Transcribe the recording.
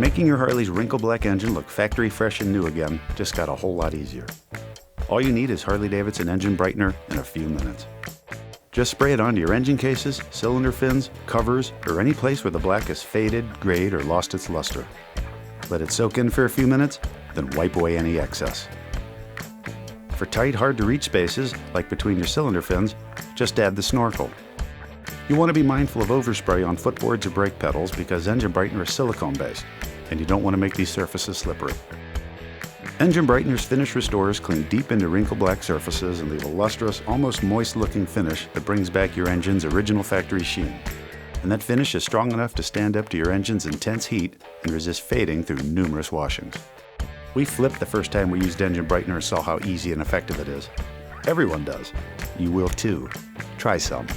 Making your Harley's Wrinkle Black engine look factory fresh and new again just got a whole lot easier. All you need is Harley-Davidson engine brightener in a few minutes. Just spray it onto your engine cases, cylinder fins, covers, or any place where the black is faded, grayed, or lost its luster. Let it soak in for a few minutes, then wipe away any excess. For tight, hard-to-reach spaces, like between your cylinder fins, just add the snorkel. You want to be mindful of overspray on footboards or brake pedals because engine brightener is silicone-based, and you don't want to make these surfaces slippery. Engine brightener's finish restorers clean deep into wrinkle black surfaces and leave a lustrous, almost moist-looking finish that brings back your engine's original factory sheen. And that finish is strong enough to stand up to your engine's intense heat and resist fading through numerous washings. We flipped the first time we used engine brightener and saw how easy and effective it is. Everyone does. You will too. Try some.